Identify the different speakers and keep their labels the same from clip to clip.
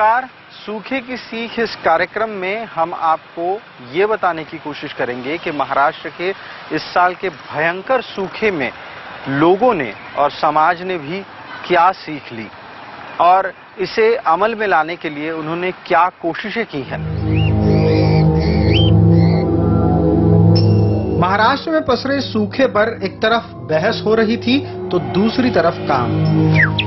Speaker 1: नमस्कार। सूखे की सीख इस कार्यक्रम में हम आपको ये बताने की कोशिश करेंगे कि महाराष्ट्र के इस साल के भयंकर सूखे में लोगों ने और समाज ने भी क्या सीख ली और इसे अमल में लाने के लिए उन्होंने क्या कोशिशें की हैं।
Speaker 2: महाराष्ट्र में पसरे सूखे पर एक तरफ बहस हो रही थी तो दूसरी तरफ काम।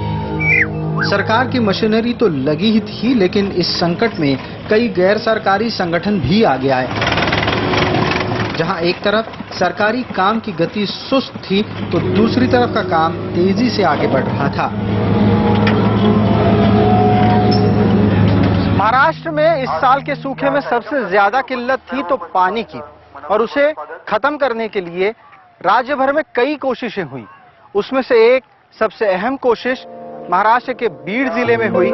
Speaker 2: सरकार की मशीनरी तो लगी ही थी, लेकिन इस संकट में कई गैर सरकारी संगठन भी आगे आए। जहां एक तरफ सरकारी काम की गति सुस्त थी तो दूसरी तरफ का काम तेजी से आगे बढ़ रहा था।
Speaker 1: महाराष्ट्र में इस साल के सूखे में सबसे ज्यादा किल्लत थी तो पानी की, और उसे खत्म करने के लिए राज्य भर में कई कोशिशें हुई। उसमें से एक सबसे अहम कोशिश महाराष्ट्र के बीड जिले में हुई।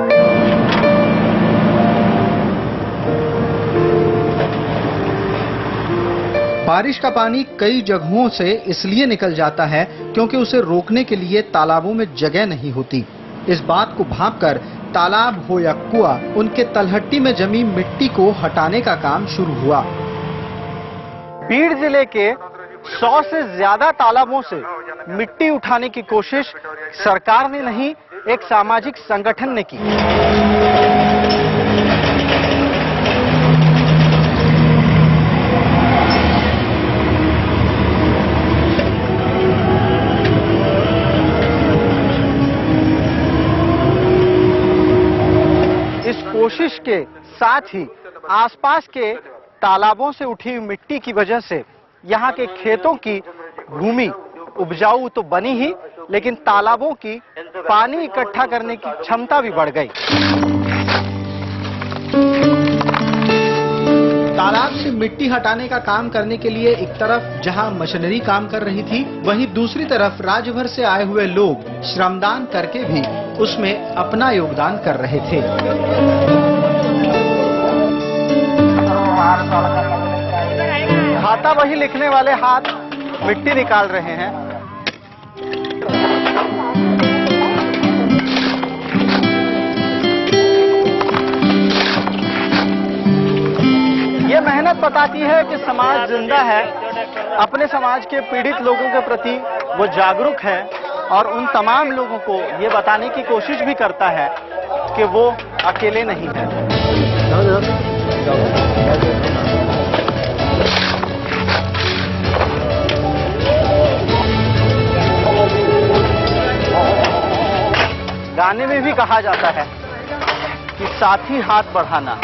Speaker 2: बारिश का पानी कई जगहों से इसलिए निकल जाता है क्योंकि उसे रोकने के लिए तालाबों में जगह नहीं होती। इस बात को भांपकर तालाब हो या कुआं, उनके तलहटी में जमी मिट्टी को हटाने का काम शुरू हुआ।
Speaker 1: बीड जिले के 100 से ज्यादा तालाबों से मिट्टी उठाने की कोशिश सरकार ने नहीं, एक सामाजिक संगठन ने की। इस कोशिश के साथ ही आसपास के तालाबों से उठी हुई मिट्टी की वजह से यहाँ के खेतों की भूमि उपजाऊ तो बनी ही, लेकिन तालाबों की पानी इकट्ठा करने की क्षमता भी बढ़ गई।
Speaker 2: तालाब से मिट्टी हटाने का काम करने के लिए एक तरफ जहां मशीनरी काम कर रही थी, वहीं दूसरी तरफ राज्य भर से आए हुए लोग श्रमदान करके भी उसमें अपना योगदान कर रहे थे।
Speaker 1: खाता वही लिखने वाले हाथ मिट्टी निकाल रहे हैं। ये मेहनत बताती है कि समाज जिंदा है, अपने समाज के पीड़ित लोगों के प्रति वो जागरूक है और उन तमाम लोगों को ये बताने की कोशिश भी करता है कि वो अकेले नहीं है। गाने में भी कहा जाता है कि साथी हाथ बढ़ाना,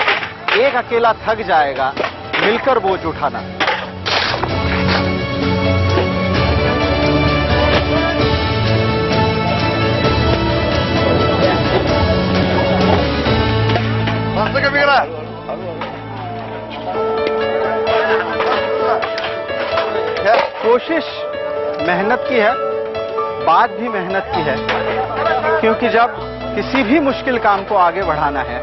Speaker 1: एक अकेला थक जाएगा, मिलकर बोझ उठाना। कोशिश मेहनत की है, बात भी मेहनत की है, क्योंकि जब किसी भी मुश्किल काम को आगे बढ़ाना है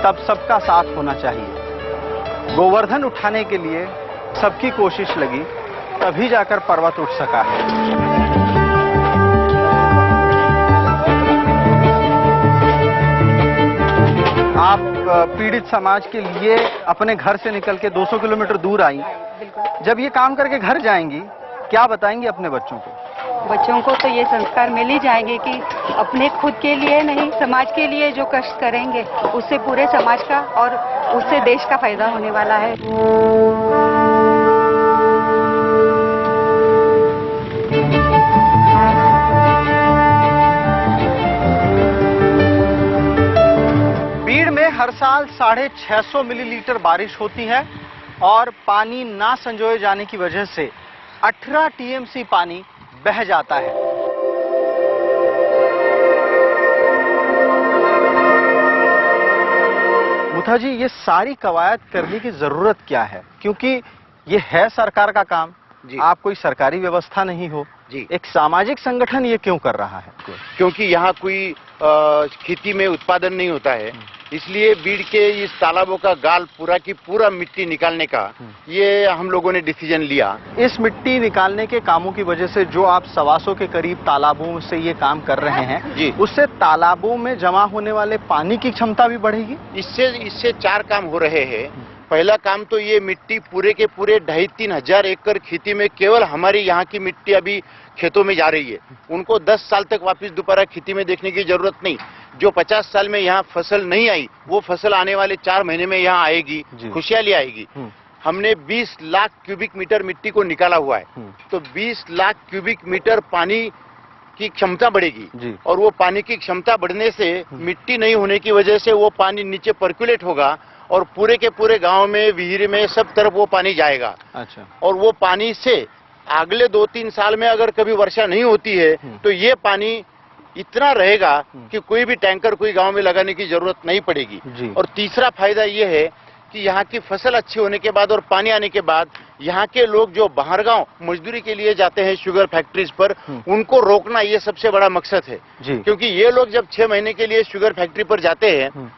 Speaker 1: तब सबका साथ होना चाहिए। गोवर्धन उठाने के लिए सबकी कोशिश लगी, तभी जाकर पर्वत उठ सका है। आप पीड़ित समाज के लिए अपने घर से निकल के 200 किलोमीटर दूर आई। जब ये काम करके घर जाएंगी, क्या बताएंगी अपने बच्चों को?
Speaker 3: बच्चों को तो ये संस्कार मिल ही जाएंगे कि अपने खुद के लिए नहीं, समाज के लिए जो कष्ट करेंगे उससे पूरे समाज का और उससे देश का फायदा होने वाला है।
Speaker 1: बीड में हर साल 650 मिलीलीटर बारिश होती है और पानी ना संजोए जाने की वजह से 18 टीएमसी पानी बह जाता है। मुथा जी, ये सारी कवायद करने की जरूरत क्या है? क्योंकि ये है सरकार का काम जी। आप कोई सरकारी व्यवस्था नहीं हो जी। एक सामाजिक संगठन ये क्यों कर रहा है?
Speaker 4: क्योंकि यहाँ कोई खेती में उत्पादन नहीं होता है, इसलिए बीड़ के इस तालाबों का गाल पूरा की पूरा मिट्टी निकालने का ये हम लोगों ने डिसीजन लिया।
Speaker 1: इस मिट्टी निकालने के कामों की वजह से जो आप 125 के करीब तालाबों से ये काम कर रहे हैं
Speaker 4: जी,
Speaker 1: उससे तालाबों में जमा होने वाले पानी की क्षमता भी बढ़ेगी।
Speaker 4: इससे 4 काम हो रहे हैं। पहला काम तो ये मिट्टी पूरे के पूरे 2,500-3 हजार एकड़ खेती में केवल हमारी यहाँ की मिट्टी अभी खेतों में जा रही है। उनको 10 साल तक वापस दोबारा खेती में देखने की जरूरत नहीं। जो 50 साल में यहाँ फसल नहीं आई वो फसल आने वाले 4 महीने में यहाँ आएगी, खुशहाली आएगी। हमने 20 लाख क्यूबिक मीटर मिट्टी को निकाला हुआ है, तो 20 लाख क्यूबिक मीटर पानी की क्षमता बढ़ेगी और वो पानी की क्षमता बढ़ने से मिट्टी नहीं होने की वजह से वो पानी नीचे पर्कुलेट होगा और पूरे के पूरे गांव में, विहिर में, सब तरफ वो पानी जाएगा।
Speaker 1: अच्छा।
Speaker 4: और वो पानी से अगले 2-3 साल में अगर कभी वर्षा नहीं होती है तो ये पानी इतना रहेगा कि कोई भी टैंकर कोई गांव में लगाने की जरूरत नहीं पड़ेगी। और तीसरा फायदा ये है कि यहाँ की फसल अच्छी होने के बाद और पानी आने के बाद यहाँ के लोग जो बाहर गांव मजदूरी के लिए जाते हैं शुगर फैक्ट्रीज पर, उनको रोकना ये सबसे बड़ा मकसद है। क्योंकि ये लोग जब 6 महीने के लिए शुगर फैक्ट्री पर जाते हैं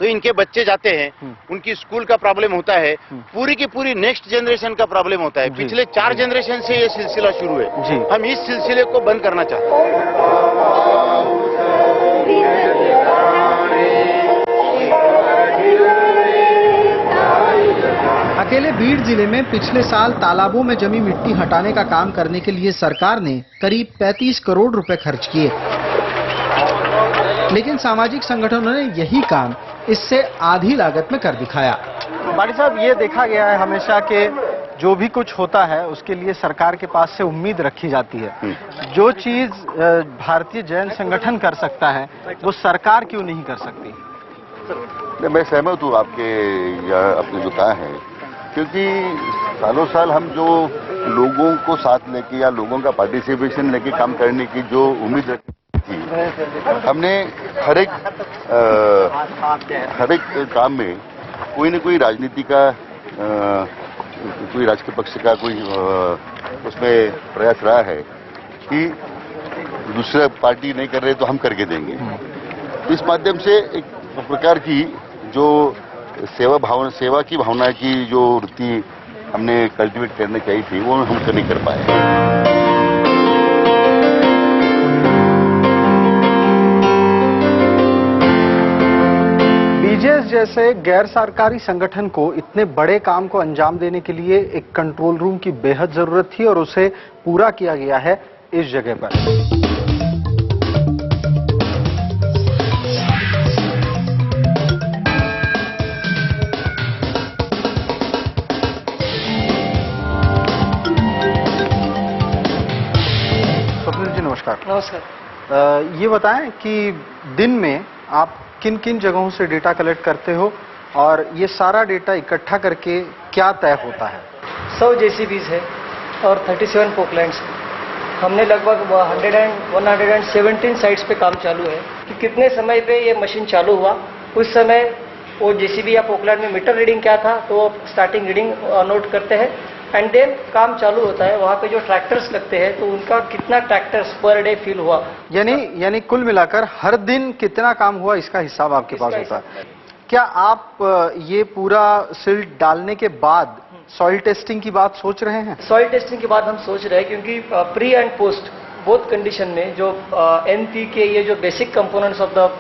Speaker 4: तो इनके बच्चे जाते हैं, उनकी स्कूल का प्रॉब्लम होता है, पूरी की पूरी नेक्स्ट जनरेशन का प्रॉब्लम होता है। पिछले 4 जनरेशन से ये सिलसिला शुरू है। हम इस सिलसिले को बंद करना चाहते हैं।
Speaker 2: अकेले बीड़ जिले में पिछले साल तालाबों में जमी मिट्टी हटाने का काम करने के लिए सरकार ने करीब 35 करोड़ रुपए खर्च किए, लेकिन सामाजिक संगठनों ने यही काम इससे आधी लागत में कर दिखाया।
Speaker 1: बाड़ी साहब, ये देखा गया है हमेशा कि जो भी कुछ होता है उसके लिए सरकार के पास से उम्मीद रखी जाती है। जो चीज भारतीय जैन संगठन कर सकता है वो सरकार क्यों नहीं कर सकती?
Speaker 5: मैं सहमत हूँ आपने जो कहा है, क्योंकि सालों साल हम जो लोगों को साथ लेके या लोगों का पार्टिसिपेशन लेके काम करने की जो उम्मीद रखी थी, हमने हर एक काम में कोई न कोई राजनीति का कोई राजकीय पक्ष का कोई उसमें प्रयास रहा है कि दूसरा पार्टी नहीं कर रहे तो हम करके देंगे। इस माध्यम से एक प्रकार की जो सेवा की भावना की जो वृत्ति हमने कल्टीवेट करने चाहिए थी वो हम नहीं कर पाए।
Speaker 1: बीजेएस जैसे गैर सरकारी संगठन को इतने बड़े काम को अंजाम देने के लिए एक कंट्रोल रूम की बेहद जरूरत थी और उसे पूरा किया गया है इस जगह पर।
Speaker 3: नमस्कार।
Speaker 1: ये बताएं कि दिन में आप किन किन जगहों से डेटा कलेक्ट करते हो और ये सारा डेटा इकट्ठा करके क्या तय होता है?
Speaker 6: 100 जेसीबीज है और 37 पोकलैंड्स। हमने लगभग 117 साइट्स पे काम चालू है कि कितने समय पे ये मशीन चालू हुआ, उस समय वो जेसीबी या पोकलैंड में मीटर रीडिंग क्या था तो वो स्टार्टिंग रीडिंग नोट करते हैं एंड देन काम चालू होता है। वहाँ पे जो ट्रैक्टर्स लगते हैं तो उनका कितना ट्रैक्टर्स पर डे फिल हुआ,
Speaker 1: यानी कुल मिलाकर हर दिन कितना काम हुआ इसका हिसाब आपके पास होता है। क्या आप ये पूरा सिल्ट डालने के बाद सॉइल टेस्टिंग की बात सोच रहे हैं?
Speaker 6: सॉइल टेस्टिंग की बात हम सोच रहे हैं क्योंकि pre and post both condition में जो NP के ये जो basic components of the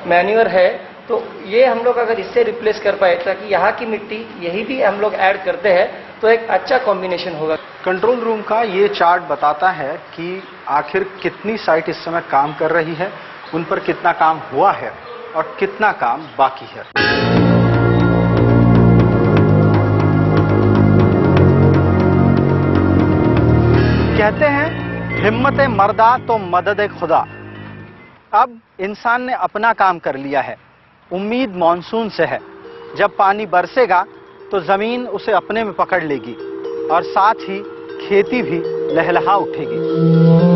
Speaker 6: manure है तो ये हम लोग अगर इससे रिप्लेस कर पाए ताकि यहाँ की मिट्टी यही भी हम लोग ऐड करते हैं तो एक अच्छा कॉम्बिनेशन होगा।
Speaker 1: कंट्रोल रूम का ये चार्ट बताता है कि आखिर कितनी साइट इस समय काम कर रही है, उन पर कितना काम हुआ है और कितना काम बाकी है। कहते हैं हिम्मत मर्दा तो मदद खुदा। अब इंसान ने अपना काम कर लिया है। उम्मीद मॉनसून से है। जब पानी बरसेगा तो जमीन उसे अपने में पकड़ लेगी और साथ ही खेती भी लहलहा उठेगी।